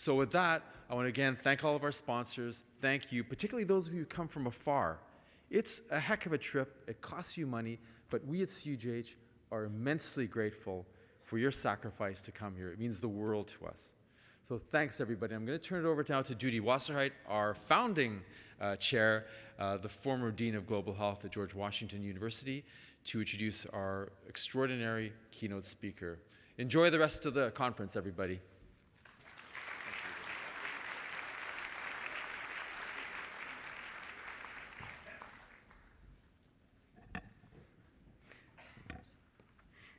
So with that, I want to again thank all of our sponsors. Thank you, particularly those of you who come from afar. It's a heck of a trip. It costs you money, but we at CUGH are immensely grateful for your sacrifice to come here. It means the world to us. So thanks, everybody. I'm going to turn it over now to Judy Wasserheit, our founding chair, the former Dean of Global Health at George Washington University, to introduce our extraordinary keynote speaker. Enjoy the rest of the conference, everybody.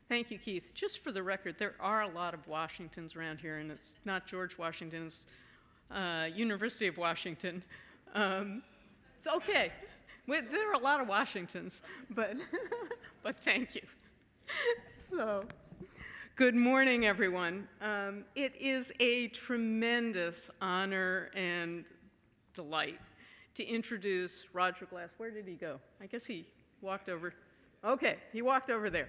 Thank you, Keith. Just for the record, there are a lot of Washingtons around here, and it's not George Washington, it's University of Washington. It's okay. There are a lot of Washingtons, but, but thank you. So, good morning, everyone. It is a tremendous honor and delight to introduce Roger Glass. Where did he go? I guess he walked over. Okay, he walked over there.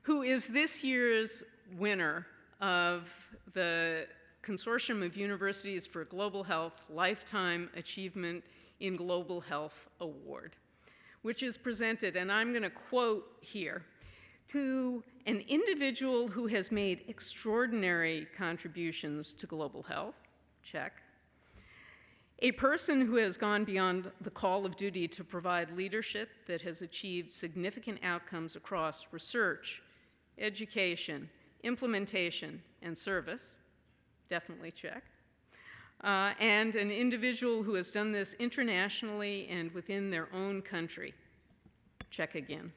Who is this year's winner of the Consortium of Universities for Global Health Lifetime Achievement in Global Health Award, which is presented, and I'm going to quote here, to an individual who has made extraordinary contributions to global health, check, a person who has gone beyond the call of duty to provide leadership that has achieved significant outcomes across research, education, implementation, and service, definitely check, and an individual who has done this internationally and within their own country, check again.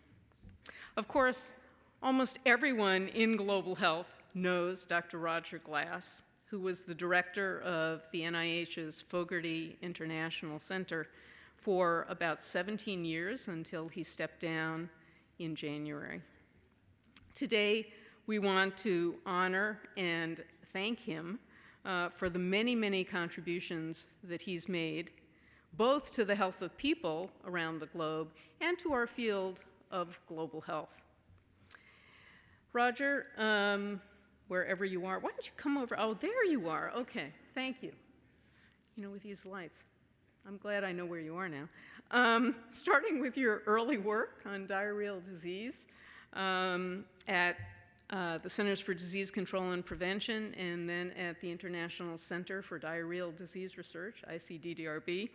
Of course, almost everyone in global health knows Dr. Roger Glass, who was the director of the NIH's Fogarty International Center for about 17 years until he stepped down in January. Today, we want to honor and thank him for the many, many contributions that he's made, both to the health of people around the globe and to our field of global health. Roger, wherever you are. Why don't you come over? Oh, there you are. Okay, thank you. You know, with these lights. I'm glad I know where you are now. Starting with your early work on diarrheal disease at the Centers for Disease Control and Prevention, and then at the International Center for Diarrheal Disease Research, ICDDRB.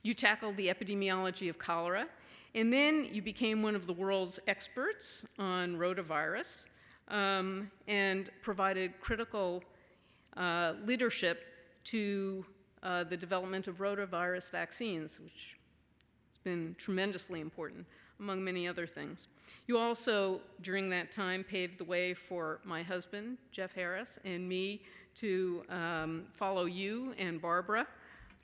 You tackled the epidemiology of cholera, and then you became one of the world's experts on rotavirus, and provided critical leadership to the development of rotavirus vaccines, which has been tremendously important, among many other things. You also, during that time, paved the way for my husband, Jeff Harris, and me to follow you and Barbara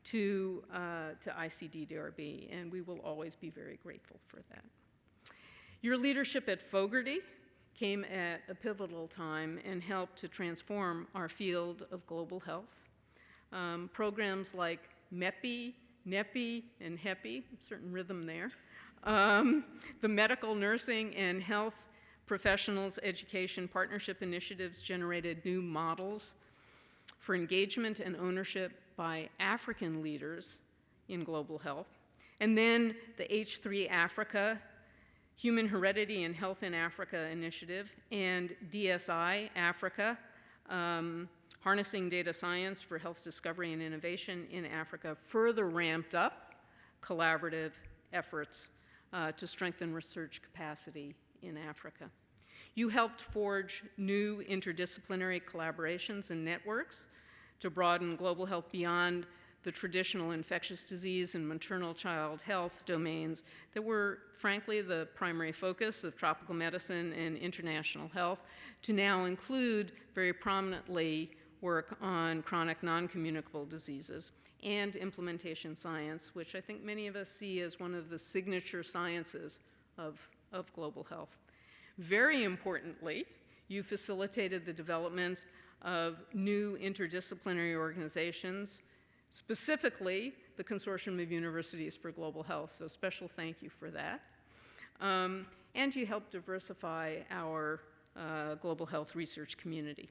to ICDDRB, and we will always be very grateful for that. Your leadership at Fogarty came at a pivotal time and helped to transform our field of global health. Programs like MEPI, NEPI, and HEPI, certain rhythm there, the medical, nursing, and health professionals education partnership initiatives generated new models for engagement and ownership by African leaders in global health. And then the H3 Africa, Human Heredity and Health in Africa initiative, and DSI Africa, Harnessing Data Science for Health Discovery and Innovation in Africa, further ramped up collaborative efforts to strengthen research capacity in Africa. You helped forge new interdisciplinary collaborations and networks to broaden global health beyond the traditional infectious disease and maternal child health domains that were, frankly, the primary focus of tropical medicine and international health, to now include very prominently work on chronic non-communicable diseases and implementation science, which I think many of us see as one of the signature sciences of global health. Very importantly, you facilitated the development of new interdisciplinary organizations, specifically the Consortium of Universities for Global Health, so special thank you for that. And you helped diversify our global health research community.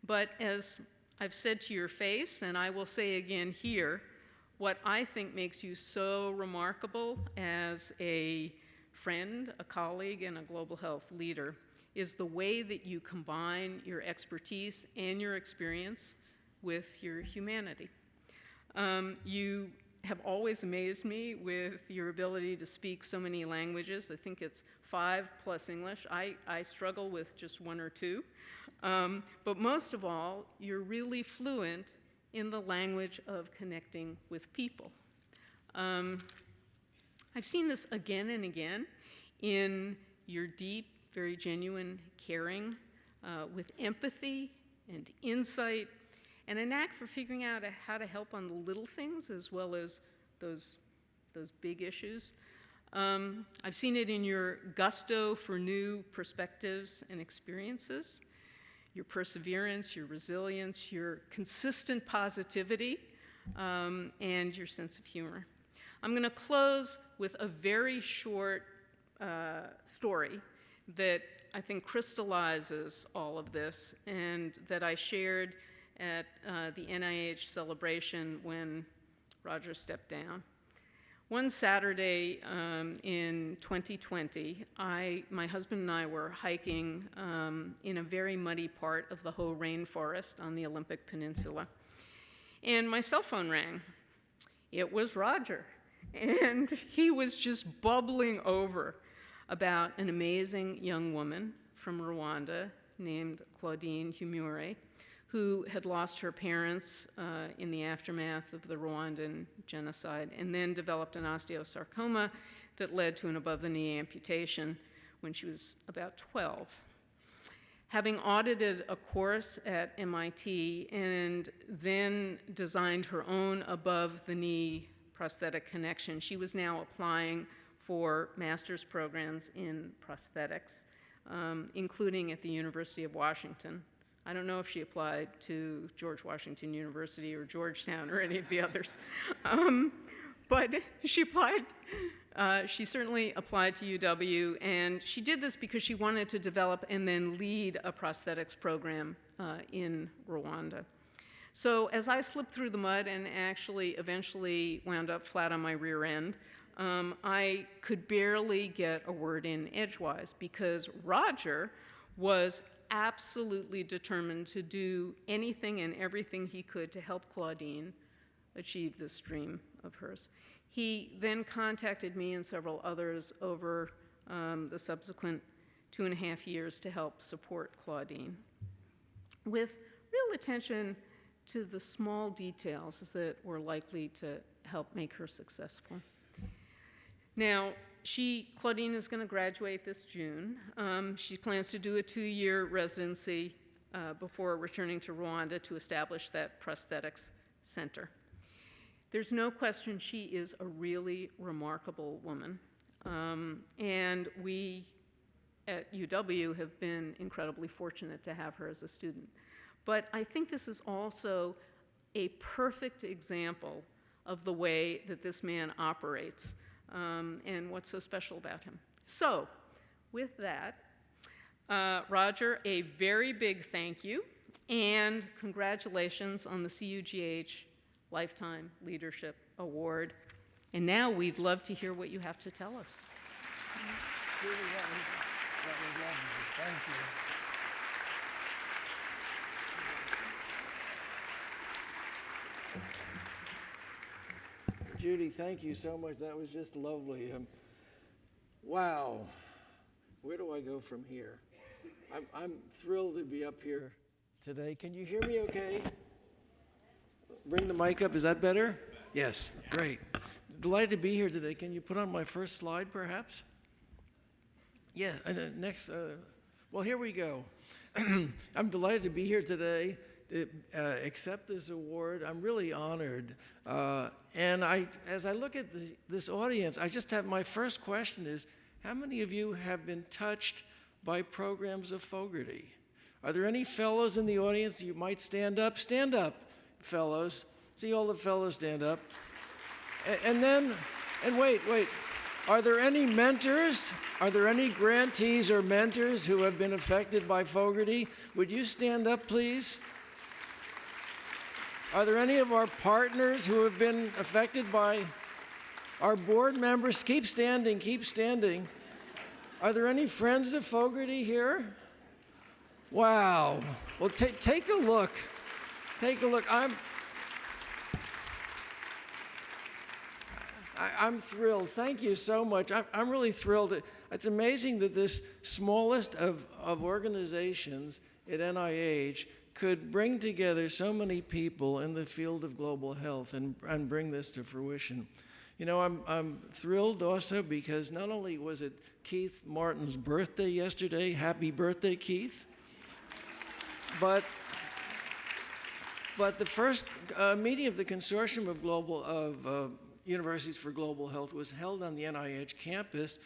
But as I've said to your face, and I will say again here, what I think makes you so remarkable as a friend, a colleague, and a global health leader is the way that you combine your expertise and your experience with your humanity. You have always amazed me with your ability to speak so many languages. I think it's 5 plus English. I struggle with just 1 or 2. But most of all, you're really fluent in the language of connecting with people. I've seen this again and again in your deep, very genuine caring, with empathy and insight, and a knack for figuring out how to help on the little things as well as those big issues. I've seen it in your gusto for new perspectives and experiences, your perseverance, your resilience, your consistent positivity, and your sense of humor. I'm going to close with a very short story that I think crystallizes all of this and that I shared at the NIH celebration when Roger stepped down. One Saturday in 2020, my husband and I were hiking in a very muddy part of the Hoh rainforest on the Olympic Peninsula, and my cell phone rang. It was Roger, and he was just bubbling over about an amazing young woman from Rwanda named Claudine Humure, who had lost her parents in the aftermath of the Rwandan genocide and then developed an osteosarcoma that led to an above-the-knee amputation when she was about 12. Having audited a course at MIT and then designed her own above-the-knee prosthetic connection, she was now applying for master's programs in prosthetics, including at the University of Washington. I don't know if she applied to George Washington University or Georgetown or any of the others. But she applied. She certainly applied to UW, and she did this because she wanted to develop and then lead a prosthetics program in Rwanda. So as I slipped through the mud and actually eventually wound up flat on my rear end, I could barely get a word in edgewise because Roger was absolutely determined to do anything and everything he could to help Claudine achieve this dream of hers. He then contacted me and several others over the subsequent 2.5 years to help support Claudine, with real attention to the small details that were likely to help make her successful. Now, Claudine is going to graduate this June. She plans to do a 2-year residency before returning to Rwanda to establish that prosthetics center. There's no question she is a really remarkable woman. And we at UW have been incredibly fortunate to have her as a student. But I think this is also a perfect example of the way that this man operates. And what's so special about him. So, with that, Roger, a very big thank you and congratulations on the CUGH Lifetime Leadership Award. And now we'd love to hear what you have to tell us. Judy, that was lovely. Thank you. Judy, thank you so much. That was just lovely. Wow. Where do I go from here? I'm thrilled to be up here today. Can you hear me okay? Bring the mic up. Is that better? Yes. Great. Delighted to be here today. Can you put on my first slide, perhaps? Yeah. Next. Well, here we go. I'm delighted to be here today to accept this award. I'm really honored. And as I look at this audience, my first question is, how many of you have been touched by programs of Fogarty? Are there any fellows in the audience? You might stand up. Stand up, fellows. See all the fellows stand up. And wait. Are there any mentors? Are there any grantees or mentors who have been affected by Fogarty? Would you stand up, please? Are there any of our partners who have been affected by our board members? Keep standing, keep standing. Are there any friends of Fogarty here? Wow. Well, take a look. Take a look. I'm thrilled. Thank you so much. I'm really thrilled. It's amazing that this smallest of organizations at NIH could bring together so many people in the field of global health and bring this to fruition. You know, I'm thrilled also because not only was it Keith Martin's birthday yesterday, happy birthday, Keith, but the first meeting of the Consortium of Universities for Global Health was held on the NIH campus.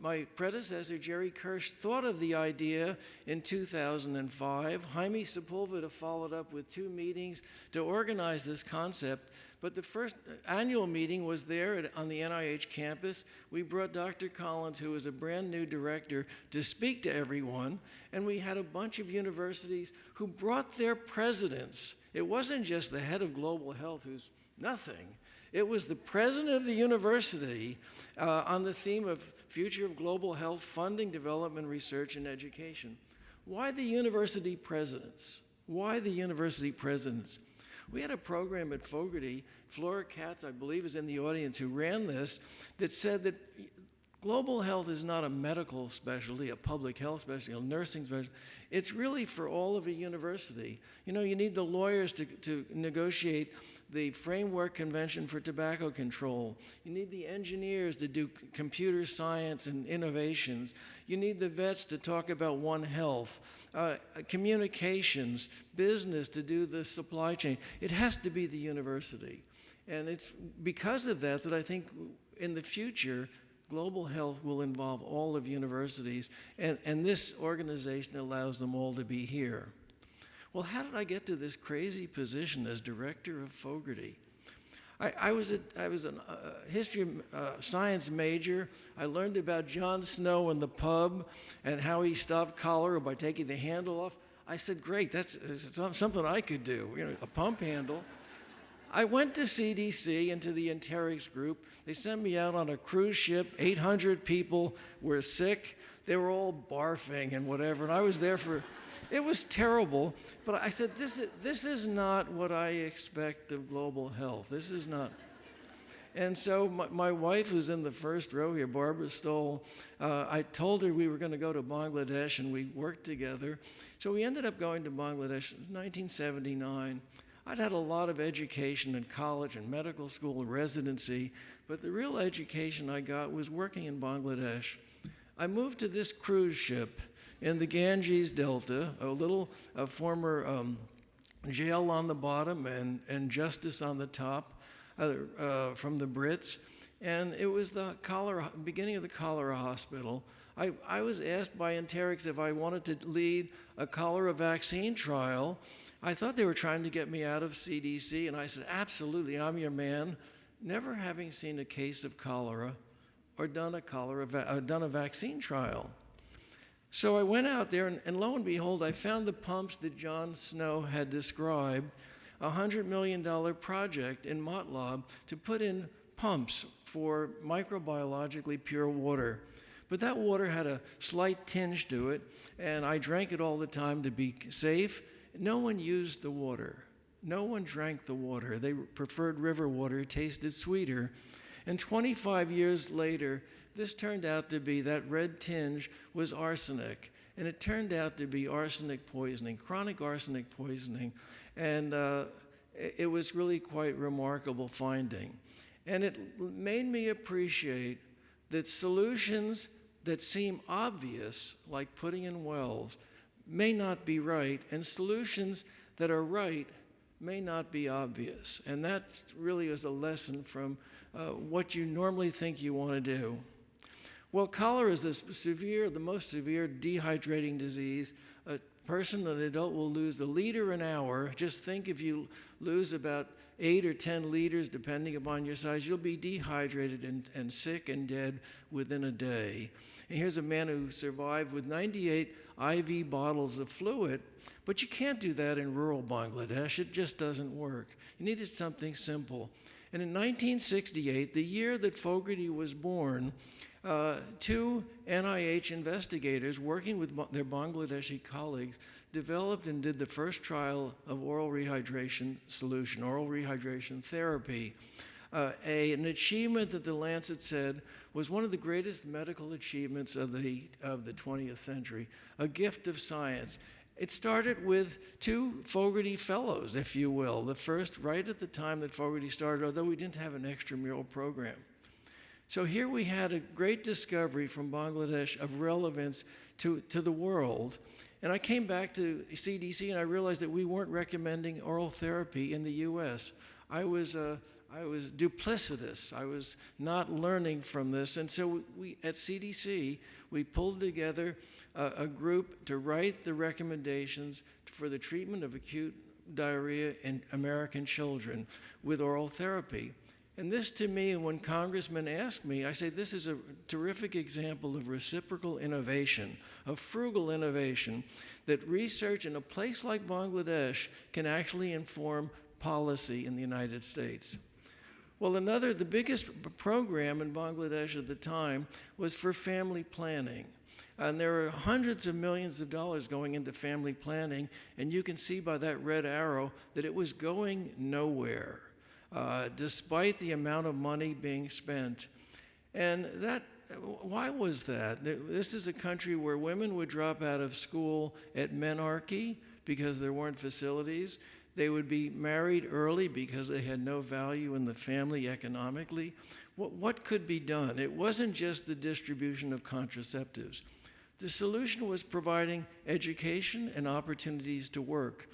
My predecessor, Jerry Kirsch, thought of the idea in 2005. Jaime Sepulveda followed up with 2 meetings to organize this concept. But the first annual meeting was there on the NIH campus. We brought Dr. Collins, who was a brand new director, to speak to everyone. And we had a bunch of universities who brought their presidents. It wasn't just the head of global health, who's nothing. It was the president of the university on the theme of future of global health, funding, development, research, and education. Why the university presidents? Why the university presidents? We had a program at Fogarty, Flora Katz, I believe, is in the audience, who ran this, that said that global health is not a medical specialty, a public health specialty, a nursing specialty. It's really for all of a university. You know, you need the lawyers to negotiate the Framework Convention for Tobacco Control. You need the engineers to do computer science and innovations. You need the vets to talk about One Health. Communications, business to do the supply chain. It has to be the university. And it's because of that that I think in the future, global health will involve all of universities, and this organization allows them all to be here. Well, how did I get to this crazy position as director of Fogarty? I was a history science major. I learned about John Snow in the pub and how he stopped cholera by taking the handle off. I said, great, that's something I could do, you know, a pump handle. I went to CDC and to the Enterix group. They sent me out on a cruise ship. 800 people were sick. They were all barfing and whatever, and I was there for... It was terrible, but I said, this is not what I expect of global health. This is not. And so my wife, who's in the first row here, Barbara Stoll, I told her we were going to go to Bangladesh, and we worked together. So we ended up going to Bangladesh in 1979. I'd had a lot of education in college and medical school and residency, but the real education I got was working in Bangladesh. I moved to this cruise ship in the Ganges Delta, a former jail on the bottom and justice on the top from the Brits. And it was the beginning of the cholera hospital. I was asked by Enterix if I wanted to lead a cholera vaccine trial. I thought they were trying to get me out of CDC, and I said, absolutely, I'm your man, never having seen a case of cholera or done a vaccine trial. So I went out there, and lo and behold, I found the pumps that John Snow had described, a $100 million project in MATLAB to put in pumps for microbiologically pure water. But that water had a slight tinge to it, and I drank it all the time to be safe. No one used the water. No one drank the water. They preferred river water, it tasted sweeter. And 25 years later, this turned out to be, that red tinge was arsenic. And it turned out to be arsenic poisoning, chronic arsenic poisoning. And it was really quite remarkable finding. And it made me appreciate that solutions that seem obvious, like putting in wells, may not be right, and solutions that are right may not be obvious. And that really is a lesson from what you normally think you want to do. Well, cholera is the most severe dehydrating disease. A person, an adult, will lose 1 liter an hour. Just think if you lose about 8 or 10 liters, depending upon your size, you'll be dehydrated and sick and dead within a day. And here's a man who survived with 98 IV bottles of fluid. But you can't do that in rural Bangladesh. It just doesn't work. You needed something simple. And in 1968, the year that Fogarty was born, two NIH investigators working with their Bangladeshi colleagues developed and did the first trial of oral rehydration solution, oral rehydration therapy, an achievement that the Lancet said was one of the greatest medical achievements of the 20th century, a gift of science. It started with two Fogarty Fellows, if you will, the first right at the time that Fogarty started, although we didn't have an extramural program. So here we had a great discovery from Bangladesh of relevance to the world. And I came back to CDC and I realized that we weren't recommending oral therapy in the US. I was duplicitous. I was not learning from this. And so we at CDC, we pulled together a group to write the recommendations for the treatment of acute diarrhea in American children with oral therapy. And this, to me, when congressmen ask me, I say this is a terrific example of reciprocal innovation, of frugal innovation, that research in a place like Bangladesh can actually inform policy in the United States. Well, the biggest program in Bangladesh at the time was for family planning. And there are hundreds of millions of dollars going into family planning, and you can see by that red arrow that it was going nowhere. Despite the amount of money being spent. And why was that? This is a country where women would drop out of school at menarche because there weren't facilities. They would be married early because they had no value in the family economically. What could be done? It wasn't just the distribution of contraceptives. The solution was providing education and opportunities to work.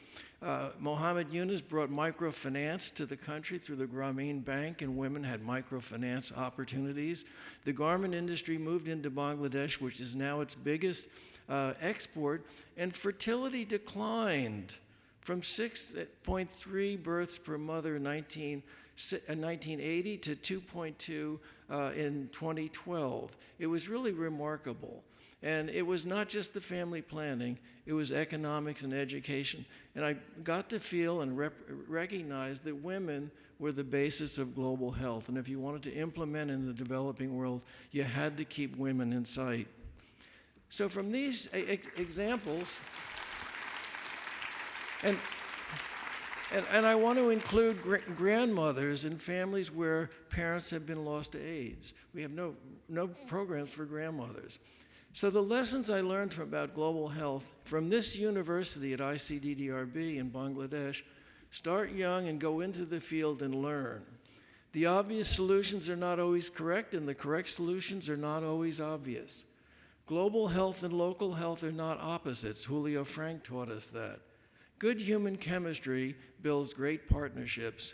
Mohammed Yunus brought microfinance to the country through the Grameen Bank, and women had microfinance opportunities. The garment industry moved into Bangladesh, which is now its biggest export, and fertility declined from 6.3 births per mother in 1980 to 2.2 in 2012. It was really remarkable. And it was not just the family planning, it was economics and education. And I got to feel and recognize that women were the basis of global health. And if you wanted to implement in the developing world, you had to keep women in sight. So from these examples, and I want to include grandmothers and families where parents have been lost to AIDS. We have no programs for grandmothers. So the lessons I learned about global health from this university at ICDDRB in Bangladesh: start young and go into the field and learn. The obvious solutions are not always correct, and the correct solutions are not always obvious. Global health and local health are not opposites. Julio Frank taught us that. Good human chemistry builds great partnerships.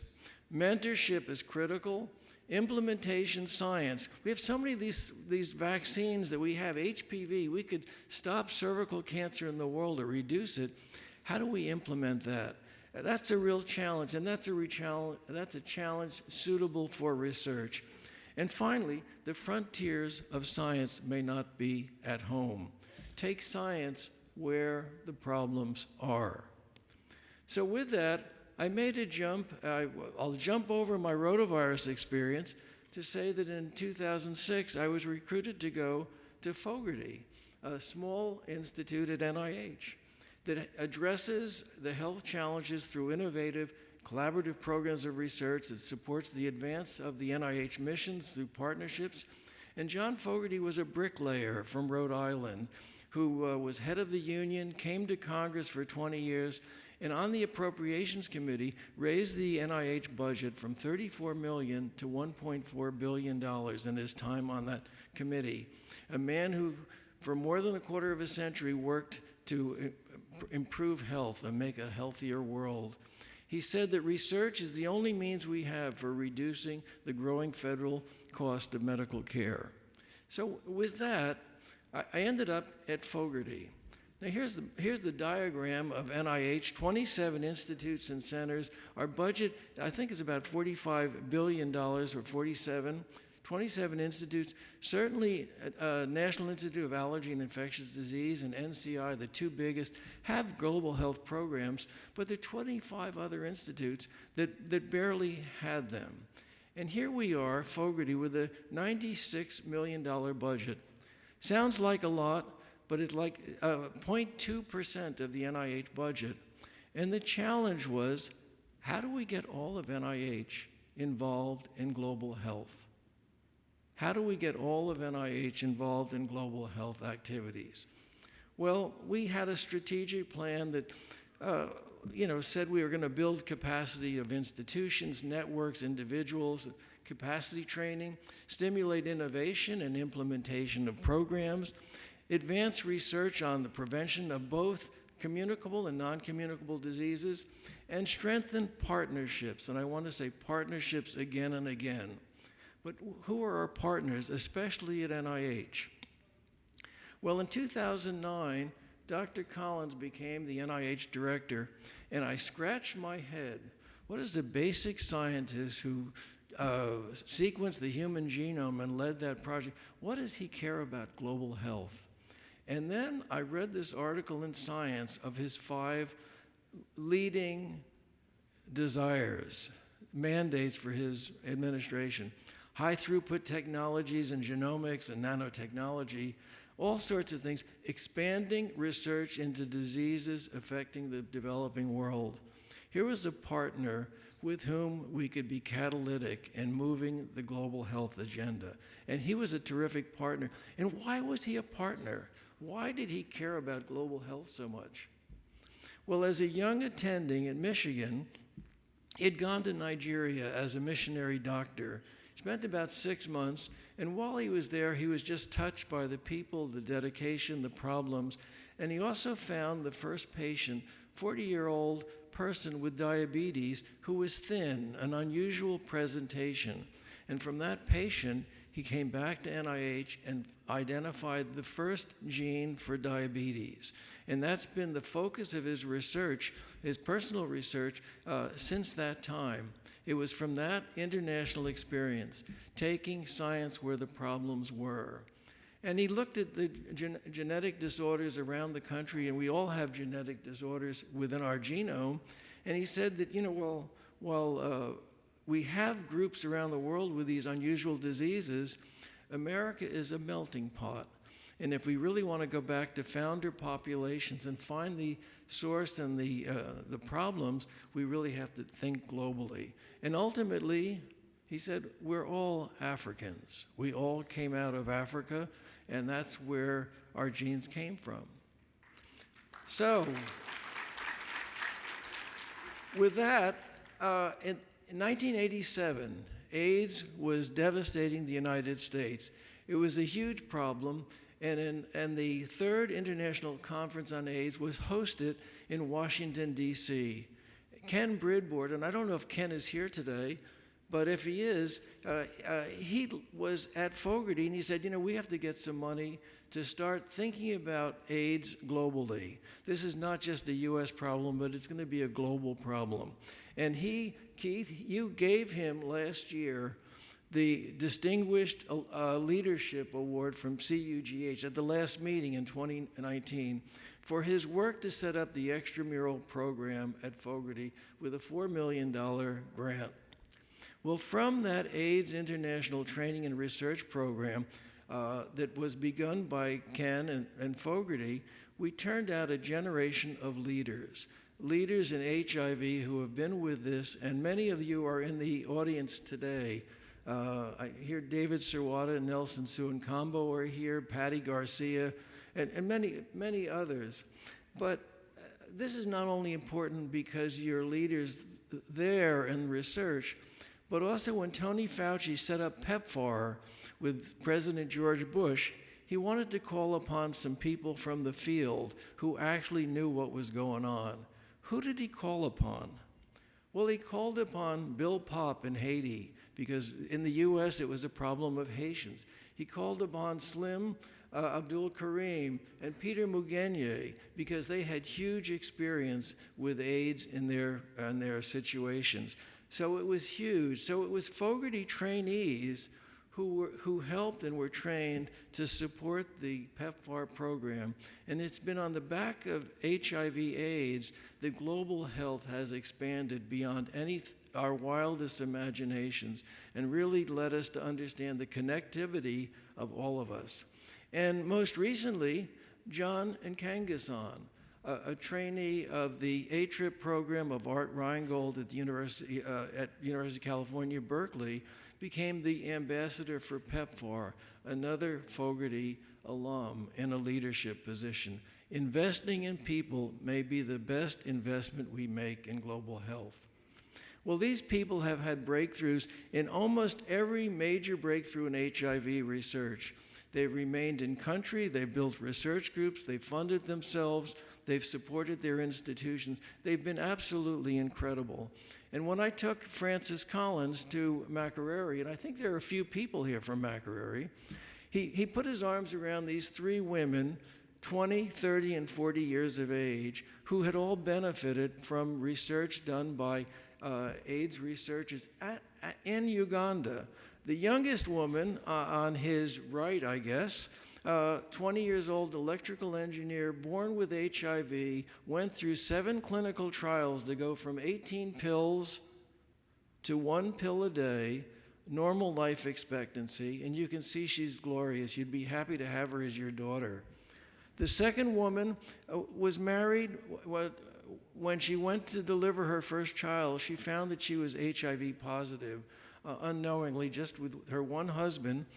Mentorship is critical. Implementation science. We have so many of these vaccines that we have. HPV, we could stop cervical cancer in the world or reduce it. How do we implement that? That's a real challenge, and that's a challenge suitable for research. And finally, the frontiers of science may not be at home. Take science where the problems are. So with that, I made a jump. I'll jump over my rotavirus experience to say that in 2006, I was recruited to go to Fogarty, a small institute at NIH that addresses the health challenges through innovative, collaborative programs of research that supports the advance of the NIH missions through partnerships. And John Fogarty was a bricklayer from Rhode Island who was head of the union, came to Congress for 20 years, and on the Appropriations Committee, raised the NIH budget from $34 million to $1.4 billion in his time on that committee. A man who, for more than a quarter of a century, worked to improve health and make a healthier world. He said that research is the only means we have for reducing the growing federal cost of medical care. So with that, I ended up at Fogarty. Now here's the diagram of NIH, 27 institutes and centers. Our budget, I think, is about $45 billion or 47, 27 institutes. Certainly, National Institute of Allergy and Infectious Disease and NCI, the two biggest, have global health programs, but there are 25 other institutes that barely had them. And here we are, Fogarty, with a $96 million budget. Sounds like a lot, but it's like 0.2% of the NIH budget. And the challenge was, how do we get all of NIH involved in global health? How do we get all of NIH involved in global health activities? Well, we had a strategic plan that said we were going to build capacity of institutions, networks, individuals, capacity training, stimulate innovation and implementation of programs, advance research on the prevention of both communicable and non-communicable diseases, and strengthen partnerships. And I want to say partnerships again and again. But who are our partners, especially at NIH? Well, in 2009, Dr. Collins became the NIH director, and I scratched my head. What is the basic scientist who sequenced the human genome and led that project? What does he care about global health? And then I read this article in Science of his 5 leading desires, mandates for his administration. High throughput technologies and genomics and nanotechnology, all sorts of things, expanding research into diseases affecting the developing world. Here was a partner with whom we could be catalytic in moving the global health agenda. And he was a terrific partner. And why was he a partner? Why did he care about global health so much? Well, as a young attending at Michigan, he had gone to Nigeria as a missionary doctor, spent about 6 months, and while he was there, he was just touched by the people, the dedication, the problems, and he also found the first patient, 40-year-old person with diabetes who was thin, an unusual presentation. And from that patient, he came back to NIH and identified the first gene for diabetes. And that's been the focus of his research, his personal research, since that time. It was from that international experience, taking science where the problems were. And he looked at the genetic disorders around the country, and we all have genetic disorders within our genome. And he said that, while we have groups around the world with these unusual diseases, America is a melting pot. And if we really want to go back to founder populations and find the source and the problems, we really have to think globally. And ultimately, he said, we're all Africans. We all came out of Africa, and that's where our genes came from. So, with that, in 1987, AIDS was devastating the United States. It was a huge problem, and the third International Conference on AIDS was hosted in Washington, D.C. Ken Bridboard, and I don't know if Ken is here today, but if he is, he was at Fogarty, and he said, we have to get some money to start thinking about AIDS globally. This is not just a U.S. problem, but it's going to be a global problem. And Keith, you gave him last year the Distinguished Leadership Award from CUGH at the last meeting in 2019 for his work to set up the extramural program at Fogarty with a $4 million grant. Well, from that AIDS International Training and Research Program that was begun by Ken and Fogarty, we turned out a generation of leaders in HIV who have been with this, and many of you are in the audience today. I hear David Serwata and Nelson Suancambo are here, Patty Garcia, and many others. But this is not only important because you're leaders there in research, but also when Tony Fauci set up PEPFAR with President George Bush, he wanted to call upon some people from the field who actually knew what was going on. Who did he call upon? Well, he called upon Bill Popp in Haiti, because in the U.S. it was a problem of Haitians. He called upon Slim Abdul Karim and Peter Mugenye, because they had huge experience with AIDS in their situations. So it was huge. So it was Fogarty trainees who helped and were trained to support the PEPFAR program. And it's been on the back of HIV/AIDS that global health has expanded beyond our wildest imaginations and really led us to understand the connectivity of all of us. And most recently, John and Kangason, a trainee of the ATRIP program of Art Reingold at the University of California, Berkeley, became the ambassador for PEPFAR, another Fogarty alum in a leadership position. Investing in people may be the best investment we make in global health. Well, these people have had breakthroughs in almost every major breakthrough in HIV research. They've remained in country, they've built research groups, they've funded themselves, they've supported their institutions. They've been absolutely incredible. And when I took Francis Collins to Makerere, and I think there are a few people here from Makerere, he put his arms around these three women, 20, 30, and 40 years of age, who had all benefited from research done by AIDS researchers in Uganda. The youngest woman on his right, I guess, 20 years old, electrical engineer, born with HIV, went through 7 clinical trials to go from 18 pills to 1 pill a day, normal life expectancy, and you can see she's glorious. You'd be happy to have her as your daughter. The second woman was married. When she went to deliver her first child, she found that she was HIV positive, unknowingly, just with her one husband,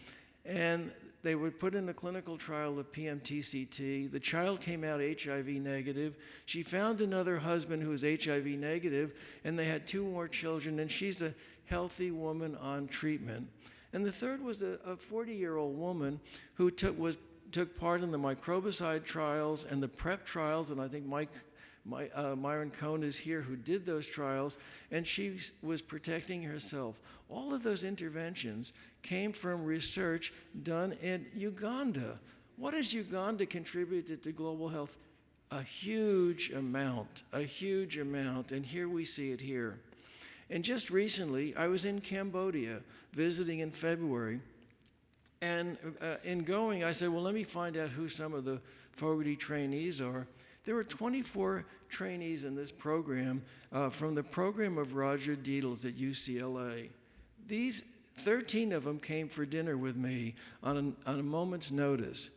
and they were put in a clinical trial of PMTCT. The child came out HIV negative. She found another husband who was HIV negative, and they had 2 more children, and she's a healthy woman on treatment. And the third was a 40-year-old woman who took part in the microbicide trials and the PrEP trials, and I think Myron Cohn is here, who did those trials, and she was protecting herself. All of those interventions came from research done in Uganda. What has Uganda contributed to global health? A huge amount, and here we see it here. And just recently, I was in Cambodia visiting in February, and in going, I said, well, let me find out who some of the Fogarty trainees are. There were 24 trainees in this program from the program of Roger Deedles at UCLA. These 13 of them came for dinner with me on a moment's notice.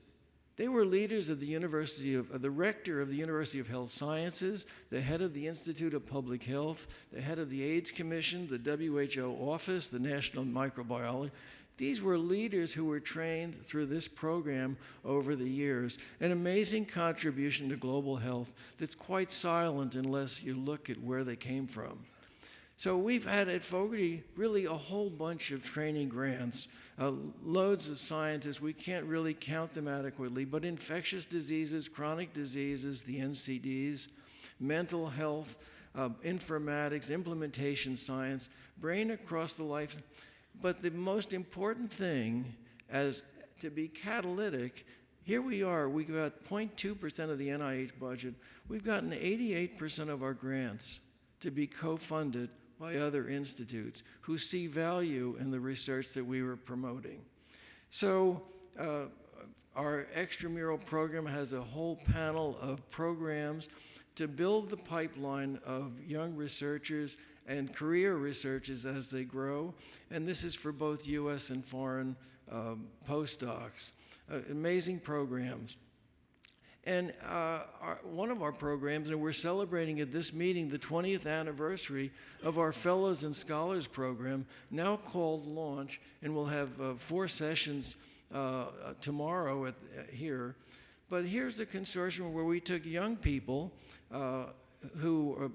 They were leaders of the rector of the University of Health Sciences, the head of the Institute of Public Health, the head of the AIDS Commission, the WHO office, the National Microbiology. These were leaders who were trained through this program over the years. An amazing contribution to global health that's quite silent unless you look at where they came from. So we've had at Fogarty really a whole bunch of training grants, loads of scientists. We can't really count them adequately, but infectious diseases, chronic diseases, the NCDs, mental health, informatics, implementation science, brain across the life. But the most important thing as to be catalytic, here we are, we got 0.2% of the NIH budget. We've gotten 88% of our grants to be co-funded by other institutes who see value in the research that we were promoting. So our extramural program has a whole panel of programs to build the pipeline of young researchers and career researchers as they grow. And this is for both US and foreign postdocs. Amazing programs. And one of our programs, and we're celebrating at this meeting the 20th anniversary of our Fellows and Scholars program, now called Launch, and we'll have 4 sessions tomorrow here. But here's a consortium where we took young people who are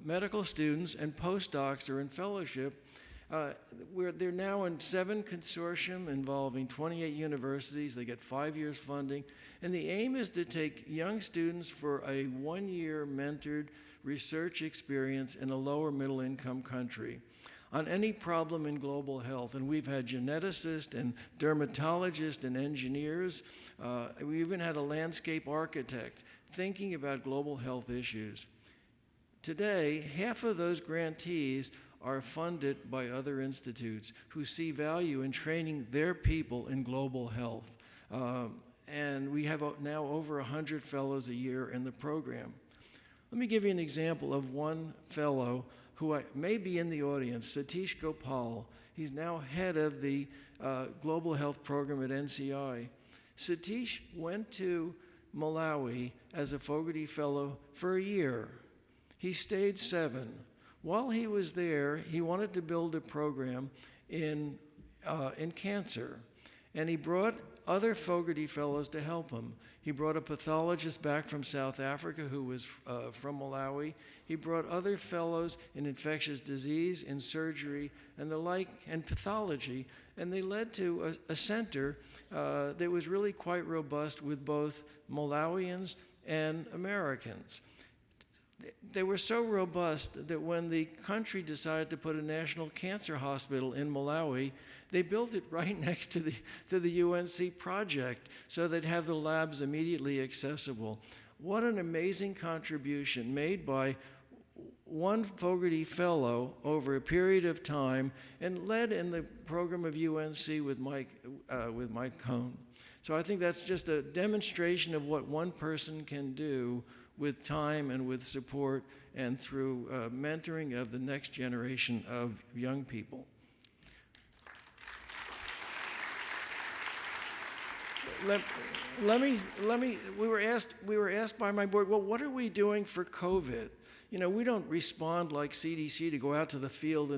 medical students and postdocs are in fellowship. They're now in 7 consortium involving 28 universities. They get 5 years funding. And the aim is to take young students for a 1-year mentored research experience in a lower middle income country on any problem in global health. And we've had geneticists and dermatologists and engineers. We even had a landscape architect thinking about global health issues. Today, half of those grantees are funded by other institutes who see value in training their people in global health. And we have now over 100 fellows a year in the program. Let me give you an example of one fellow who may be in the audience, Satish Gopal. He's now head of the Global Health Program at NCI. Satish went to Malawi as a Fogarty Fellow for a year. He stayed 7. While he was there, he wanted to build a program in cancer, and he brought other Fogarty Fellows to help him. He brought a pathologist back from South Africa who was from Malawi. He brought other fellows in infectious disease, in surgery, and the like, and pathology, and they led to a center that was really quite robust with both Malawians and Americans. They were so robust that when the country decided to put a national cancer hospital in Malawi, they built it right next to the UNC project so they'd have the labs immediately accessible. What an amazing contribution made by one Fogarty Fellow over a period of time and led in the program of UNC with Mike Cohn. So I think that's just a demonstration of what one person can do with time and with support and through mentoring of the next generation of young people. We were asked by my board, well, what are we doing for COVID? You know, we don't respond like CDC to go out to the field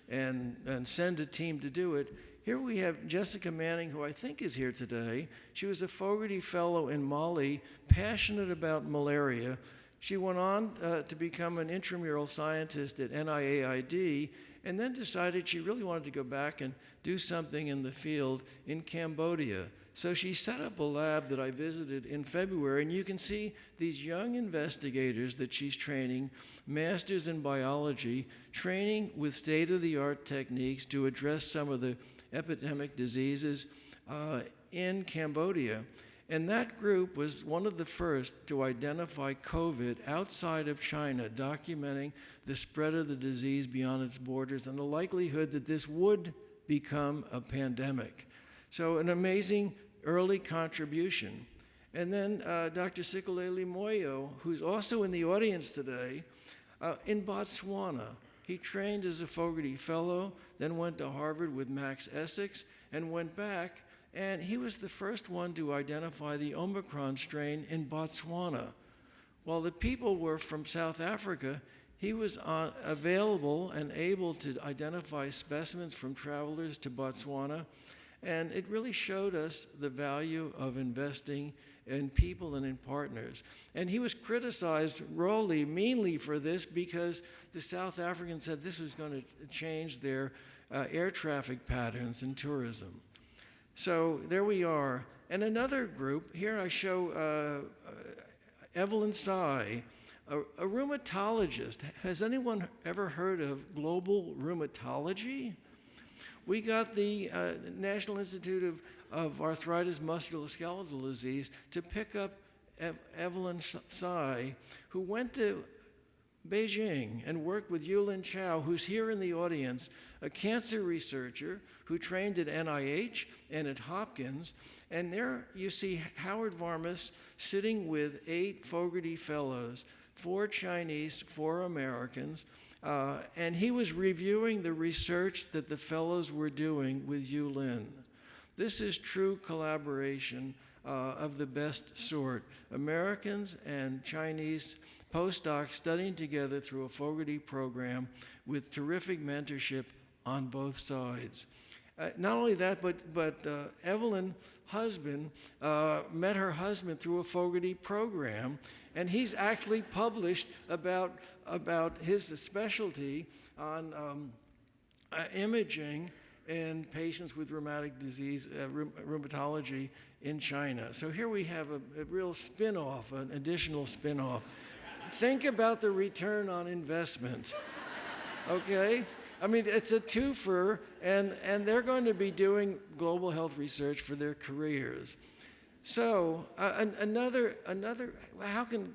and send a team to do it. Here we have Jessica Manning, who I think is here today. She was a Fogarty Fellow in Mali, passionate about malaria. She went on to become an intramural scientist at NIAID, and then decided she really wanted to go back and do something in the field in Cambodia. So she set up a lab that I visited in February, and you can see these young investigators that she's training, masters in biology, training with state-of-the-art techniques to address some of the epidemic diseases in Cambodia. And that group was one of the first to identify COVID outside of China, documenting the spread of the disease beyond its borders and the likelihood that this would become a pandemic. So an amazing early contribution. And then Dr. Sikoleli Moyo, who's also in the audience today, in Botswana. He trained as a Fogarty Fellow, then went to Harvard with Max Essex, and went back, and he was the first one to identify the Omicron strain in Botswana. While the people were from South Africa, he was available and able to identify specimens from travelers to Botswana, and it really showed us the value of investing in people and in partners. And he was criticized royally, meanly for this because the South Africans said this was going to change their air traffic patterns in tourism. So there we are. And another group, here I show Evelyn Tsai, a rheumatologist. Has anyone ever heard of global rheumatology? We got the National Institute of Arthritis Musculoskeletal Disease to pick up Evelyn Tsai, who went to Beijing and worked with Yulin Chow, who's here in the audience, a cancer researcher who trained at NIH and at Hopkins. And there you see Howard Varmus sitting with 8 Fogarty Fellows, 4 Chinese, 4 Americans, and he was reviewing the research that the fellows were doing with Yulin. This is true collaboration of the best sort. Americans and Chinese postdocs studying together through a Fogarty program with terrific mentorship on both sides. Not only that, but Evelyn's husband met her husband through a Fogarty program, and he's actually published about his specialty on imaging in patients with rheumatic disease, rheumatology in China. So here we have a real spin-off, an additional spin-off. Think about the return on investment, okay? I mean, it's a twofer, and they're going to be doing global health research for their careers. So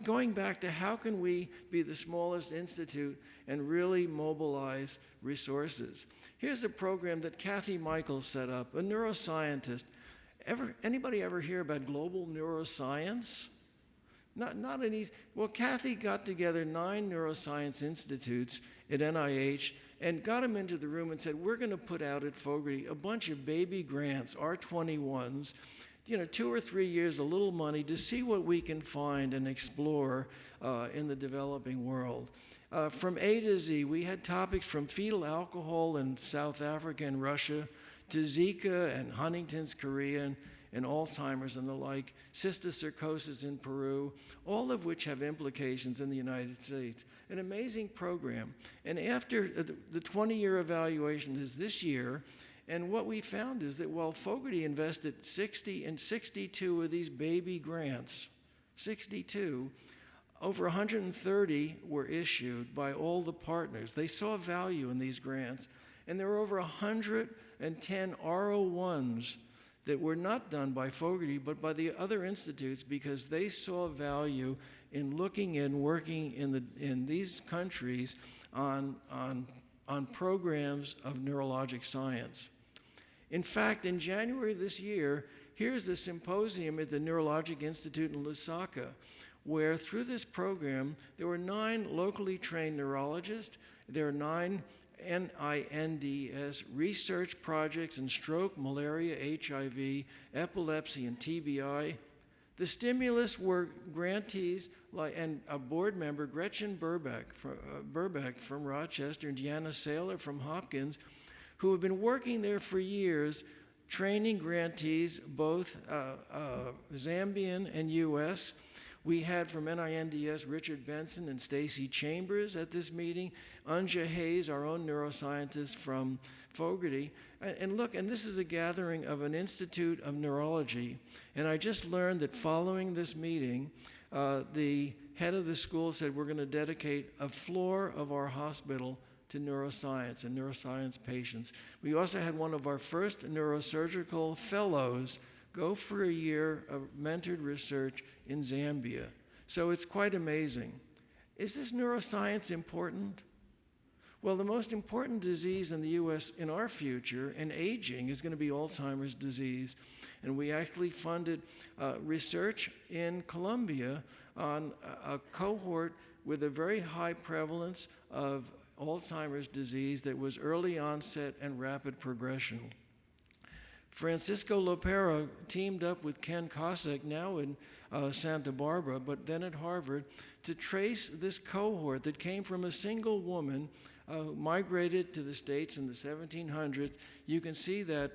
going back to how can we be the smallest institute and really mobilize resources? Here's a program that Kathy Michaels set up, a neuroscientist. Anybody ever hear about global neuroscience? Not an easy. Well, Kathy got together 9 neuroscience institutes at NIH and got them into the room and said, we're going to put out at Fogarty a bunch of baby grants, R21s, 2 or 3 years, a little money to see what we can find and explore in the developing world. From A to Z, we had topics from fetal alcohol in South Africa and Russia to Zika and Huntington's, Korea, and Alzheimer's and the like, cysticercosis in Peru, all of which have implications in the United States. An amazing program. And after the 20-year evaluation is this year, and what we found is that while Fogarty invested 62 of these baby grants, 62, over 130 were issued by all the partners. They saw value in these grants, and there were over 110 R01s that were not done by Fogarty, but by the other institutes because they saw value in looking and working in these countries on programs of neurologic science. In fact, in January this year, here's a symposium at the Neurologic Institute in Lusaka, where through this program, there were 9 locally trained neurologists, there are 9 NINDS research projects in stroke, malaria, HIV, epilepsy, and TBI. The stimulus were grantees and a board member, Gretchen Burbeck from Rochester, and Deanna Saylor from Hopkins, who have been working there for years, training grantees, both Zambian and US. We had from NINDS Richard Benson and Stacy Chambers at this meeting, Anja Hayes, our own neuroscientist from Fogarty. And look, and this is a gathering of an Institute of Neurology. And I just learned that following this meeting, the head of the school said we're going to dedicate a floor of our hospital to neuroscience and neuroscience patients. We also had one of our first neurosurgical fellows go for a year of mentored research in Zambia. So it's quite amazing. Is this neuroscience important? Well, the most important disease in the US in our future, in aging, is going to be Alzheimer's disease. And we actually funded research in Colombia on a cohort with a very high prevalence of Alzheimer's disease that was early onset and rapid progression. Francisco Lopera teamed up with Ken Kosek, now in Santa Barbara, but then at Harvard, to trace this cohort that came from a single woman who migrated to the States in the 1700s. You can see that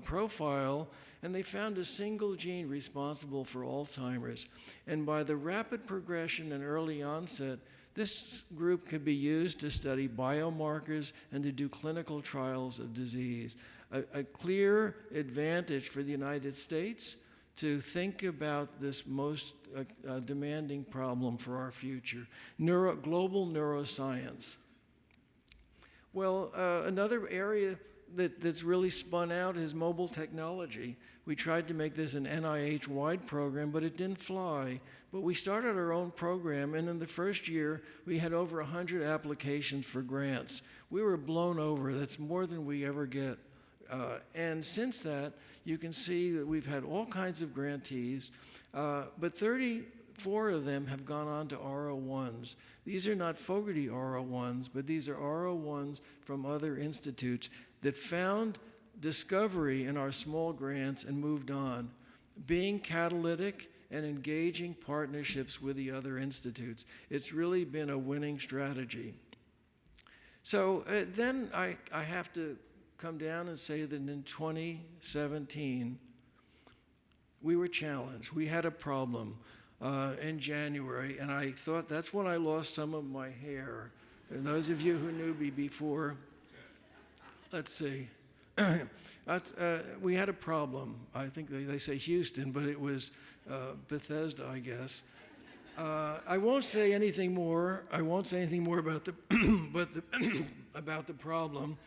profile, and they found a single gene responsible for Alzheimer's. And by the rapid progression and early onset, this group could be used to study biomarkers and to do clinical trials of disease. A clear advantage for the United States to think about this most demanding problem for our future, global neuroscience. Well, another area that's really spun out is mobile technology. We tried to make this an NIH-wide program, but it didn't fly. But we started our own program, and in the first year, we had over 100 applications for grants. We were blown over. That's more than we ever get. And since that, you can see that we've had all kinds of grantees, but 34 of them have gone on to R01s. These are not Fogarty R01s, but these are R01s from other institutes that found discovery in our small grants and moved on, being catalytic and engaging partnerships with the other institutes. It's really been a winning strategy. So then I have to come down and say that in 2017, we were challenged. We had a problem in January, and I thought that's when I lost some of my hair. And those of you who knew me before, let's see. We had a problem. I think they say Houston, but it was Bethesda, I guess. I won't say anything more. I won't say anything more about the about the problem.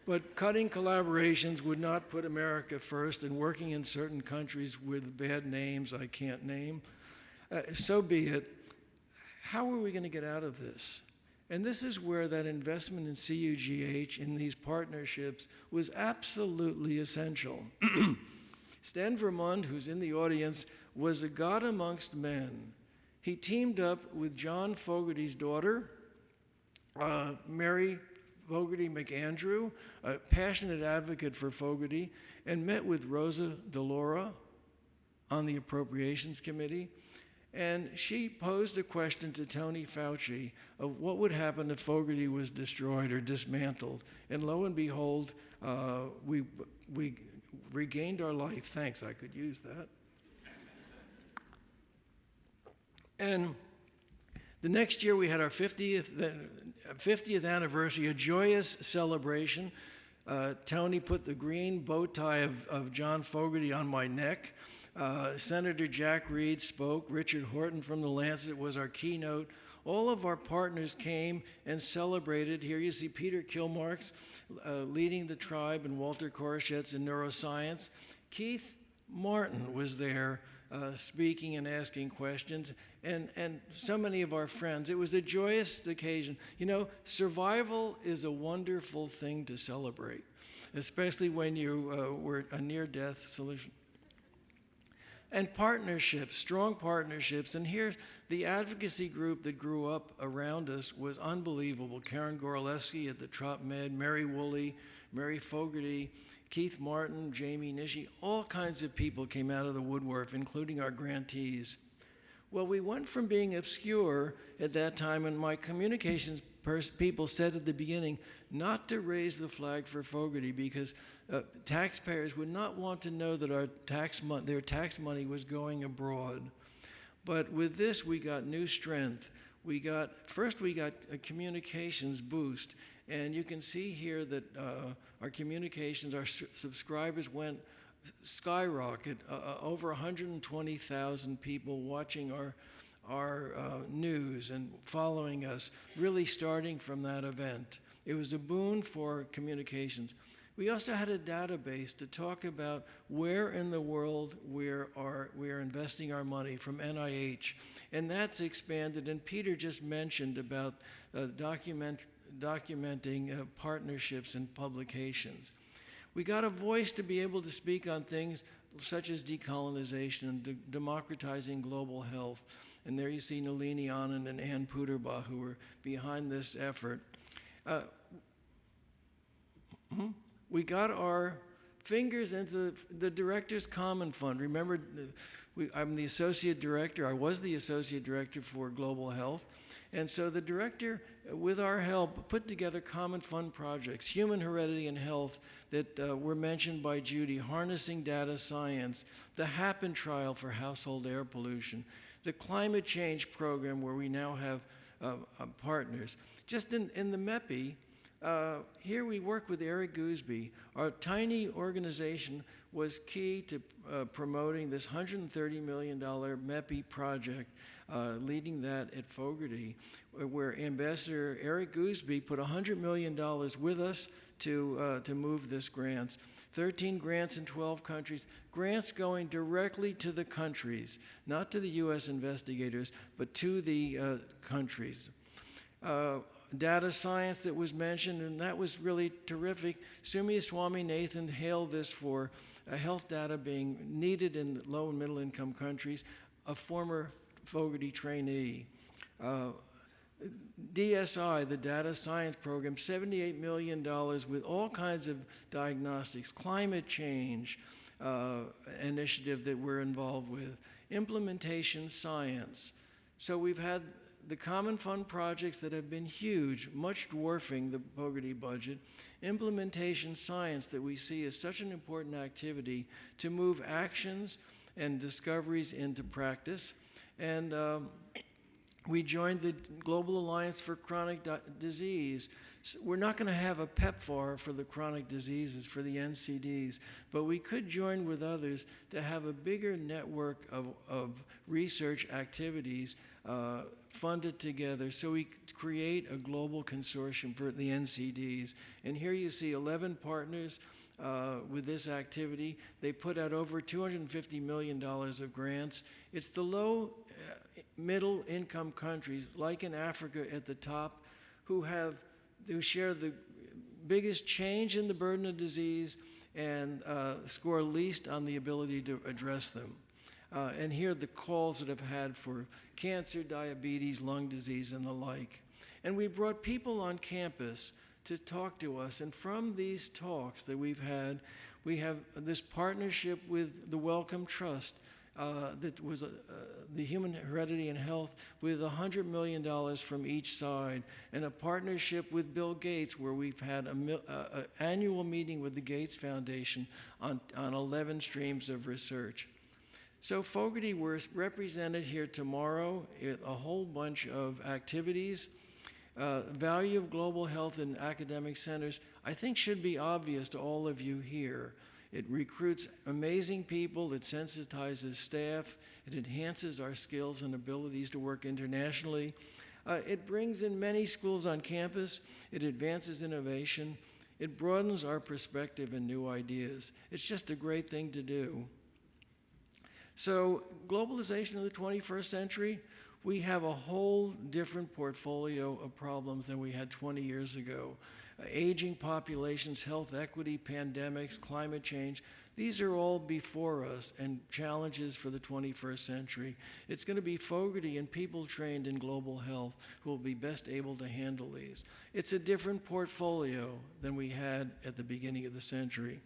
But cutting collaborations would not put America first, and working in certain countries with bad names I can't name, so be it. How are we going to get out of this? And this is where that investment in CUGH, in these partnerships, was absolutely essential. Stan Vermund, who's in the audience, was a god amongst men. He teamed up with John Fogarty's daughter, Mary Fogarty McAndrew, a passionate advocate for Fogarty, and met with Rosa DeLaura on the Appropriations Committee. And she posed a question to Tony Fauci of what would happen if Fogarty was destroyed or dismantled. And lo and behold, we regained our life. Thanks, I could use that. And the next year we had our 50th anniversary, a joyous celebration. Tony put the green bow tie of John Fogarty on my neck. Senator Jack Reed spoke. Richard Horton from the Lancet was our keynote. All of our partners came and celebrated. Here you see Peter Kilmarks leading the tribe, and Walter Koroshetz in neuroscience. Keith Martin was there speaking and asking questions, and so many of our friends. It was a joyous occasion. You know, survival is a wonderful thing to celebrate, especially when you were a near-death solution. And partnerships, strong partnerships. And here's the advocacy group that grew up around us was unbelievable. Karen Goralewski at the Trop Med, Mary Woolley, Mary Fogarty, Keith Martin, Jamie Nishi, all kinds of people came out of the woodwork, including our grantees. Well, we went from being obscure at that time, and my communications people said at the beginning not to raise the flag for Fogarty because taxpayers would not want to know that their tax money was going abroad. But with this, we got new strength. First we got a communications boost, and you can see here that our communications, our subscribers went skyrocket. Over 120,000 people watching our news and following us, really starting from that event. It was a boon for communications. We also had a database to talk about where in the world we're investing our money from NIH, and that's expanded. And Peter just mentioned about documenting partnerships and publications. We got a voice to be able to speak on things such as decolonization and democratizing global health. And there you see Nalini Anand and Ann Puderbaugh, who were behind this effort. We got our fingers into the Directors Common Fund. Remember, I'm the associate director. I was the associate director for global health. And so the director, with our help, put together common fund projects, human heredity and health that were mentioned by Judy, harnessing data science, the HAPPEN trial for household air pollution, the climate change program where we now have partners. Just in the MEPI, here we work with Eric Gooseby. Our tiny organization was key to promoting this $130 million MEPI project, leading that at Fogarty, where Ambassador Eric Gooseby put $100 million with us to move this grants. 13 grants in 12 countries, grants going directly to the countries, not to the U.S. investigators, but to the countries. Data science that was mentioned, and that was really terrific. Sumi Swaminathan hailed this for health data being needed in low and middle income countries, a former Fogarty trainee. DSI, the data science program, $78 million with all kinds of diagnostics, climate change initiative that we're involved with, implementation science. So we've had the common fund projects that have been huge, much dwarfing the Fogarty budget, implementation science that we see as such an important activity to move actions and discoveries into practice. And we joined the Global Alliance for Chronic Disease. So we're not going to have a PEPFAR for the chronic diseases, for the NCDs, but we could join with others to have a bigger network of research activities funded together so we could create a global consortium for the NCDs. And here you see 11 partners with this activity. They put out over $250 million of grants. It's the low, middle income countries, like in Africa at the top, who share the biggest change in the burden of disease and score least on the ability to address them. And here are the calls that have had for cancer, diabetes, lung disease, and the like. And we brought people on campus to talk to us. And from these talks that we've had, we have this partnership with the Wellcome Trust that was the Human Heredity and Health with $100 million from each side, and a partnership with Bill Gates where we've had an annual meeting with the Gates Foundation on 11 streams of research. So Fogarty, we're represented here tomorrow at a whole bunch of activities. Value of global health in academic centers, I think, should be obvious to all of you here. It recruits amazing people, it sensitizes staff, it enhances our skills and abilities to work internationally. It brings in many schools on campus, it advances innovation, it broadens our perspective and new ideas. It's just a great thing to do. So, globalization of the 21st century, we have a whole different portfolio of problems than we had 20 years ago. Aging populations, health equity, pandemics, climate change, these are all before us and challenges for the 21st century. It's going to be Fogarty and people trained in global health who will be best able to handle these. It's a different portfolio than we had at the beginning of the century.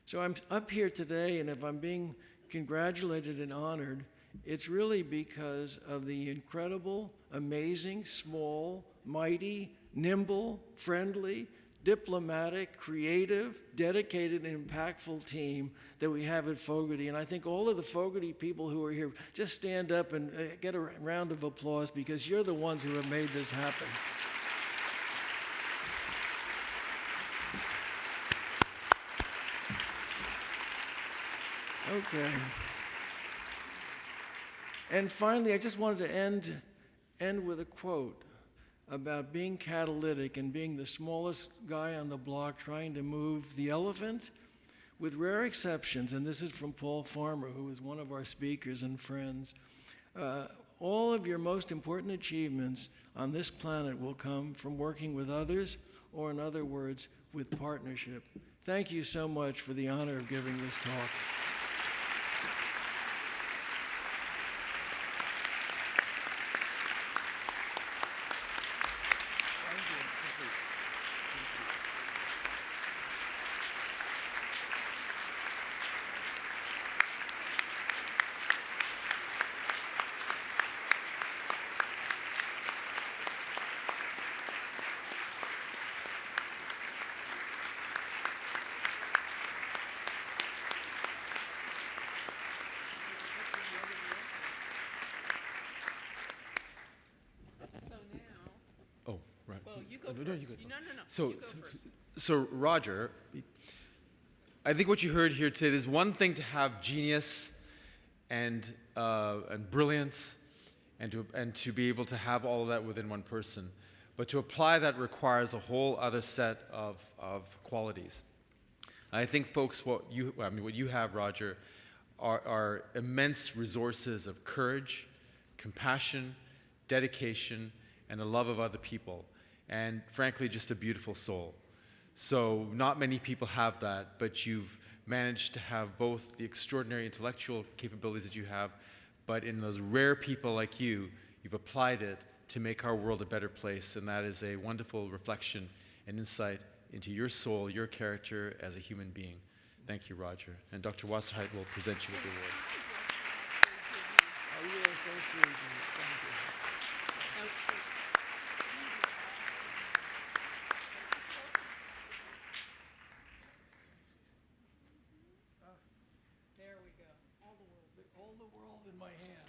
So I'm up here today, and if I'm being congratulated and honored, it's really because of the incredible, amazing, small, mighty, nimble, friendly, diplomatic, creative, dedicated, and impactful team that we have at Fogarty. And I think all of the Fogarty people who are here, just stand up and get a round of applause because you're the ones who have made this happen. Okay. And finally, I just wanted to end with a quote about being catalytic and being the smallest guy on the block trying to move the elephant, with rare exceptions, and this is from Paul Farmer, who is one of our speakers and friends. All of your most important achievements on this planet will come from working with others, or in other words, with partnership. Thank you so much for the honor of giving this talk. No. So Roger, I think what you heard here today, there's one thing to have genius and brilliance and to be able to have all of that within one person. But to apply that requires a whole other set of qualities. I think, folks, what you have, Roger, are immense resources of courage, compassion, dedication, and a love of other people. And frankly, just a beautiful soul. So not many people have that, but you've managed to have both the extraordinary intellectual capabilities that you have, but in those rare people like you, you've applied it to make our world a better place, and that is a wonderful reflection and insight into your soul, your character as a human being. Thank you, Roger. And Dr. Wasserheit will present you with the award. Oh, you are so sweet. Thank you. All the world in my hand.